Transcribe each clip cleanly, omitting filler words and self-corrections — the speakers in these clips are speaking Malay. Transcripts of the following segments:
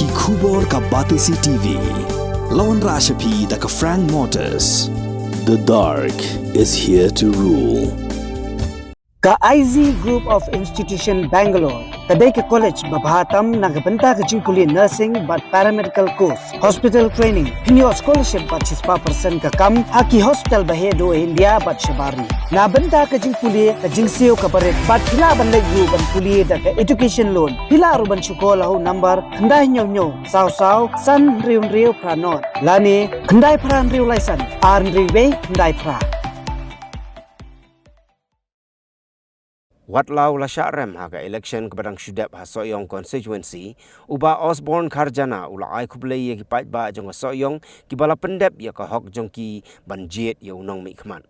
Ki Khubor ka Batisi TV. Lawan Rashapi da ka Frank Motors. The dark is here to rule. Ka IZ Group of Institution Bangalore, kadai ke college babahatam nagabenta ke jingkuli nursing but paramedical course, hospital training, pinyo scholarship but 6% ka kam, haki hospital bahedo India but shabari. Na benta ke jingkuli ke jingsio ka baret but pila ban legu ban kuli da ke education loan, pila ru ban sekolah ho number kendai nyo saw san riu pranot. Lani kendai pran riu laisan, ar riu kendai pra. Wat lau la syarem haga election kepadang syudap ha Soyong constituency uba Osborne Karjana ula ai kublei ki pait ba jong Soyong ki bala pendep ya ka hok jong ki banjet ya unong mi khman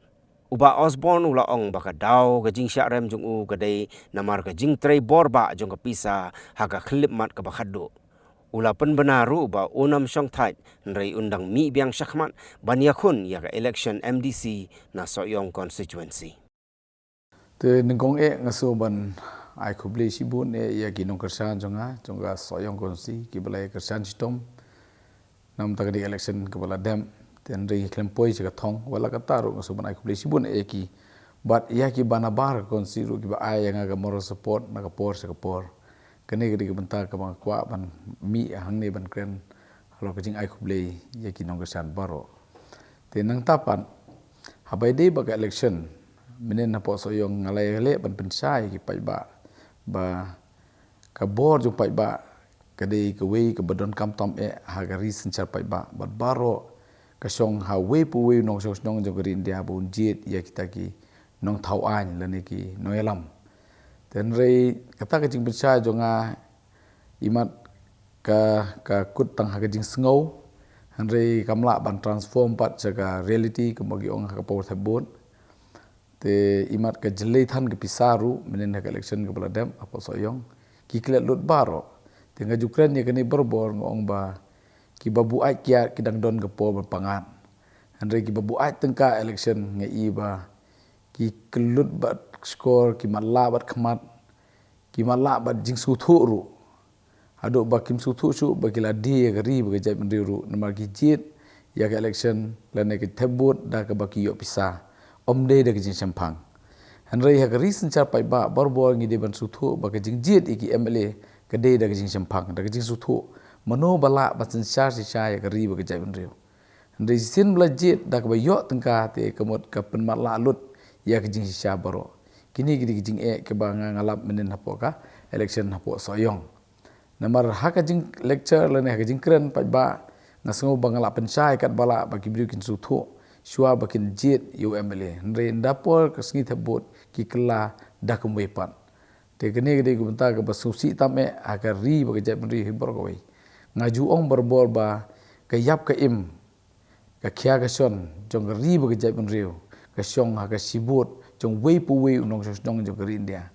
uba Osborne ula ong baka dau ka jing syarem jong u kadai namar ka jing trei borba jong ka pisa haga klip mat ka bakhado ula pen benaru uba unam syong thait nrei undang mi biang syakman ban yakun ya ka election MDC na Soyong constituency. Te nengkong ngaso ban ai khubli sibun ya ginong kersan jonga Soyong konsi ki balai kersan sitom nam tagadi election ke bala dam ten ri klempoi se thong wala kataru ngaso ban ai khubli sibun ki bat ya ki banabar konsi ru ki ba ai yang aga moral support na kapor se kapor kene gedi ke bentar ke bang kwa ban mi hang ne ban kren halo ke jing ai khubli ya ginong kersan baro te nang tapan habai de ba election menen napo Soyong ngalai ban pensai ki pai ba ka bor jung pai ba kadai ke wei ke badon kam tom hagari sencar pai ba baro ka song ha wei pu wei nong song jong gari India bun jit ya kita ki nong thau an lani ki noelam ten rei kata ke jing pensai jonga imat ka kut tang ha ke jing sngau han rei kamla ban transform pat jaga reality ke bagi ong ha ka power thabun te imat ke jelai than ke pisaru menen ke election ke baladam apa Soyong ki klet lut baro te ngajukran ye kene berbor ngong ba ki babu ai kia kidang don ke po berpangan andre ki babu ai tengka election ngai ba ki kelut bat skor ki mala bat khmat ki mala bat jing su thu ru ado ba kim su thu su ba kila di ke ri ba jai mendiru nomor ki jit ya ke election lane ke thebut da ke ba ki yo pisah omde de jing sampang hanrei ha gari sencar pai ba borbor ngi de ban suthu ba ke jing jit iki MLA ke de jing sampang da jing suthu mano bala ba sencar si cha ya gari ba ke jai ban riu hanrei sin bla jit da ke ba yo tengka te kemot ka pen mat la lut ya ke jing si cha baro kini gidi jing ke ba ngalap menen hapo ka election hapo Soyong namar ha ka jing lecture lane ha jing kren pai ba ngasengo ba ngalap pensai kat bala ba ki bri kin suthu shua bakin jit UMLA nre ndapor kesngi thebut ki kela dakum wepan te kene gede gu benta ke basusi tame agar ri bage jat mri hibor ko ngaju ong berbor ba ke yap ke im ke khia ke son jong ri bage jat mri ke syong ha ke sibut jong wei pu wei unong jong jong ri India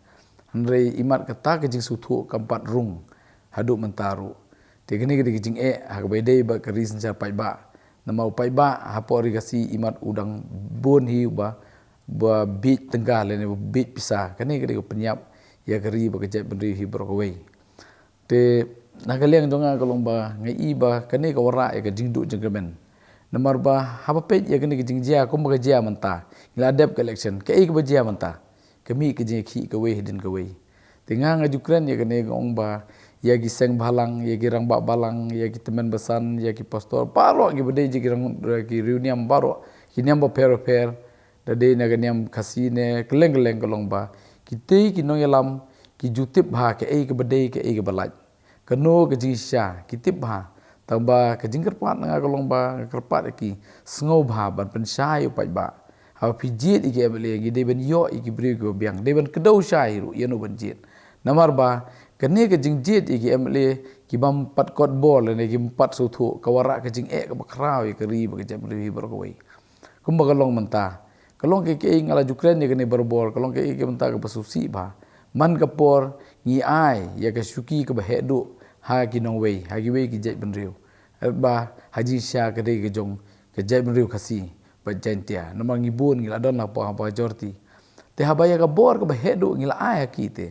nre imat ke ta ke jing suthu kampat rung hadu mentaru te kene gede jing ha ke bede ba ke ri senja pai ba nama upai ba hapo rigasi imat udang bon hi ba bit tengah le bit pisah kane kede penyap ya keri ba kejap bendri hi brokawai te nagaliang jonga kalong ba ngai ba kane ka wara ya jingdu jengkemen namar ba haba pej ya kane jingjia kum ba jia menta ila dep collection ke ba jia menta kami ke khi ka wei hidin ka wei tenga ngajukran ya kane ngong ba ya ki seng balang ya ki rang ba balang ya ki temen besan ya ki pastor baro ki bede ji ki rang ki reunion baro ki niam ba per dade na ga niam khasine keleng kolong ba ki te ki no yalam ki jutip ha ke bede ke balaj kano ke jisha ki tip ha tamba ke jingker pat nga kolong ba kerpat ki sngo ba ban pensai upai ba ha pijit ki abele ki de ben yo ki bri go biang de ben kedau shai ru yeno ben jit namar ba kene ke jing jit iki MLA ki bam pat kot bol ne ki pat suthu kawara ke jing ke bakrau ke ri ba ke jam ri bar ko wei kum ba kalong menta kalong ke ngala jukren ne kene berbol kalong ke menta ke basusi ba man ke por ngi ai ya ke suki ke bahedu ha ki nong wei ha ki wei ki jai ben riu ba haji sha ke de ke jong ke jai ben riu khasi ba jantia namang ngi bun ngi ladon apa jorti te habaya ke bor ke bahedu ngi la ai ki te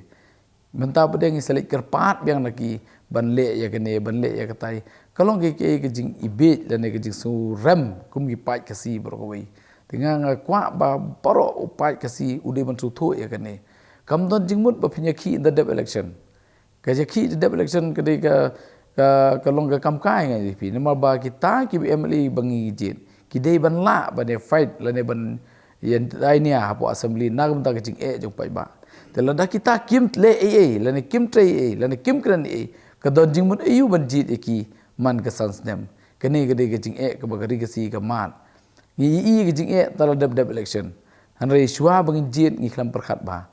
menta pedeng selik kerpat biang lagi ban le ya kene ban le ya katai kalong ke jing ibet dan ke jing su rem kum gi pai kasi berkawai tengah ngakwa ba paro upai kasi ude ban su thu ya kene kam don jing mut ba phinya khi in the dep election ka je khi the dep election ke de ka kalong ka kam kai ngai pi nama ba kita ki MLA bangi jin ki dei ban la ba ne fight la ne ban yen dai nia hapo assembly nagam ta ke jing jong pai ba te la da kita kim le la ne kim tre la ne kim kran ka don jing mut ayu ban jit ki man ka sans nem kene ke de ke jing ka ba ka si ka mat ngi ke jing ta dep election han rei shwa bangi jit ngi khlam perkhat ba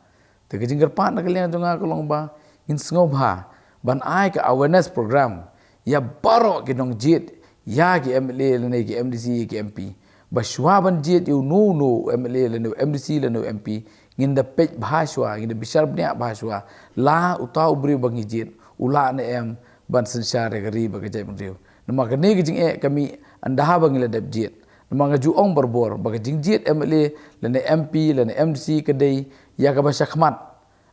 te ke jing pat na ke liang jonga kolong ba in sngo ba ban ai ka awareness program ya baro ke nong jit ya ki MLA le ne ki MDC ki MP ba shwa ban jit you no MLA le ne MDC le ne MP ngin da pej bhashwa ngin da bishar bnya bhashwa la utau bri bangi jit ula ne em ban sensyare gari ba ke jai mriu nama ke ne ke jing kami anda ha bangi le dep jit nama nga ju ong berbor ba ke jing jit MLA le ne MP le ne MDC ke dei ya ka ba shakhmat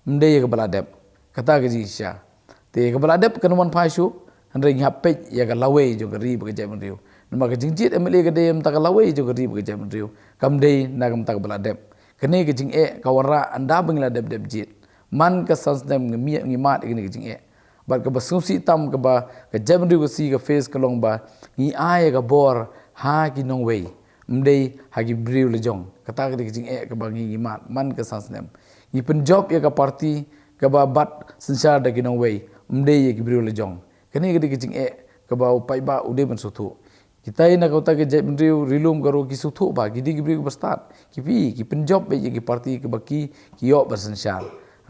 mde ya ka bala dep kata ke jing sha te ka bala dep kan man phashu andre ngap pej ya ka lawe jo gari ba ke jai mriu nama ke jing jit MLA ke dei ta ka lawe jo gari ba ke jai mriu kam dei na kam ta ka bala dep kene ke jing ka wara anda bangi la dep jit man ka sans dem ngi mat ke jing bat ka basumsi tam ka ba ka jabri ko si ka face ka long ba ni ai ka bor ha ki nong wei mdei ha ki briu le jong kata ka jing ka ba ngi mat man ka sans nem ni pen job ya ka party ka ba bat sensar da ki nong wei mdei ki briu le jong kene ka jing ka ba upai ba ude ban suthu kita ina ka ta ke jabri rilum karo ki suthu ba ki di ki briu bastat ki pen job be ki party ka ba ki yo ban sensar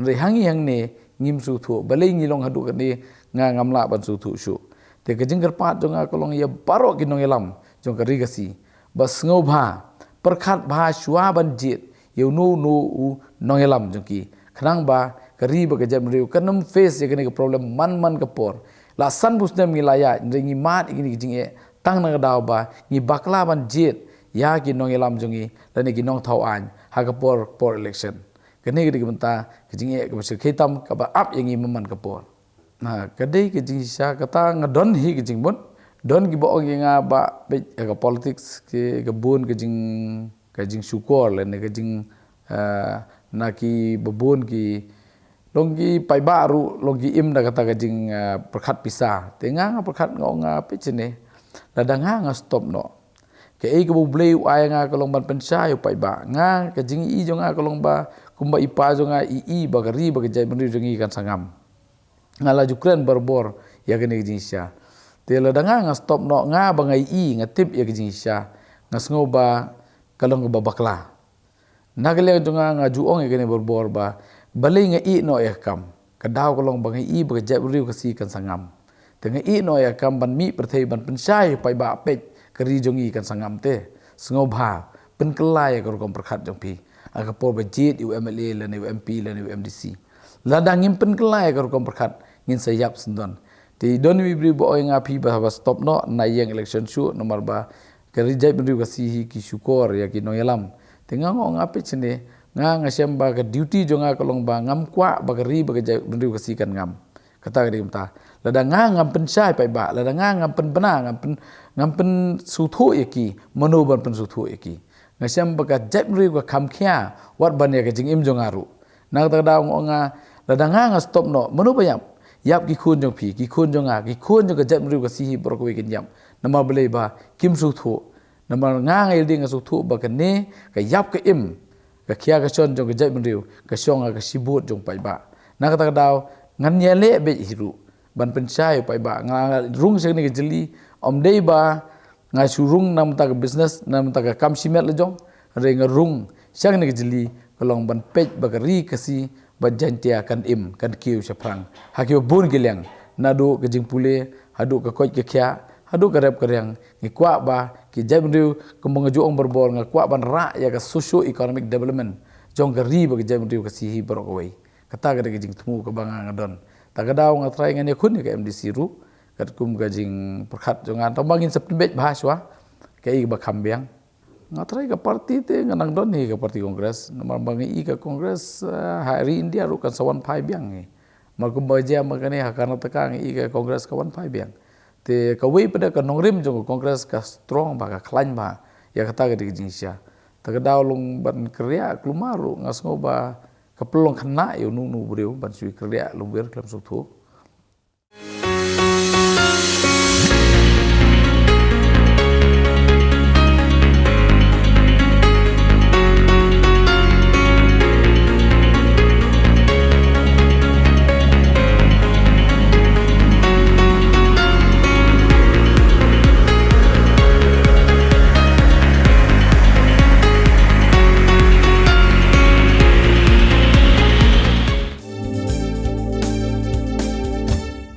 re hangi hang ne ngim su thu balai ngilong hadu kan ni ngamla ban su thu shu te ke jinggar pat jonga kolong ya baro ki nong elam jong ka rigasi bas ngau bha perkhat bha shwa ban jit you no u nong elam jong ki khrang ba kari ba ke jam riu kanam face ye ke problem man ka por la san busnem ngi laya ngi mat ngi jing tang na daw ba ngi bakla ban jit ya ki nong elam jongi la ni ki nong thau an ha ka por election kene ke benta ke jing ke masir khitam ka ba up yangi maman ka por na kadai ke jing sha kata ngadon hi ke jing bon don gi bo nga ba be ka politics ke bun ke jing syukur le ne ke jing na ki bobon ki longgi pai baru longgi im da kata ke jing perkhat pisa tenga perkhat nga pe chene la danga nga stop no ke ke bu blei ai nga kolong ban pensai pai ba nga ke jing i jonga kolong ba kumba ipa jonga ba gari ba jai benri jongi kan sangam ngala jukren berbor ya kene jinsya te la danga nga stop no nga ba ngai nga tip ya jinsya nga sngo ba kalong ba bakla nagle jonga nga juong ya kene berbor ba balai nga no ya kam kadaw kolong ba ngai ba jai benri kasi kan sangam te ngai no ya kam ban mi perthai ban pensai pai ba pej kari jongi kan sangam te sngo ba pen kelai ko kom perkhat jong pi aga por budget UMLA le ne MP le ne MDC ladang ngimpen kelai ko kom perkhat ngin sayap sendon ti don wi bri bo nga pi ba stop no na yang election shu nomor ba kari jai bri ka si ki syukur ya ki no yalam tinga ngo ngape chene nga sem ba ka duty jonga kolong ba ngam kwa ba kari ba jai bri ka si kan ngam kata kari mta ladang ngam pen sai pai ba ladang ngam pen bana ngam pen suthu yaki manoban pen suthu yaki ngasem baka jepri ka khamkhia wat banya ka jing im jongaru na ta daw nga ladanga nga stop no manu bayam yap ki khun jong phi ki khun jonga ki khun jong ka jepri ka si bor ko kin yam nama bele ba kim su thu nama nga ngai ding su thu ba ka ne ka yap ka im ka khia ka chon jong ka jepri ka songa ka sibut jong pai ba na ta daw ngan yele be hiru ban pensai pai ba nga rung se ni ka jeli om dei ba nga surung nam ta business nam ta kam simet le jong re nga rung sang ne jeli kolong ban pej bagari kasi ba jantia kan im kan kiu saprang hakio bun gileng nadu ke jing pule hadu ka koj ke khia hadu ka rep karyang ni kwa ba ki jamriu kembang juong berbor nga kwa ban ra ya ka socio economic development jong gari ba ke jamriu kasi hi borok wei kata ka ke jing tumu ka banga ngadon ta ka daw nga try nga ne khun ke MDC ru kat kum ka jing perkhat jongan tambangin septembet bahaswa kai ba kambiang ngatrai ka parti te nganang don ni ka parti kongres nomor bangi ka kongres hari India ru kan sawan phai biang ni Markum baja makani hakana tekang i ke kongres kawan pai biang. Te kawai pada ka nongrim jong kongres ka strong ba ka klan ba ya kata ke jinsia. Tagadaw long ban kerja klumaru ngas ngoba kapelong kena yo nu breu ban sui kerja lung ber klam suthu.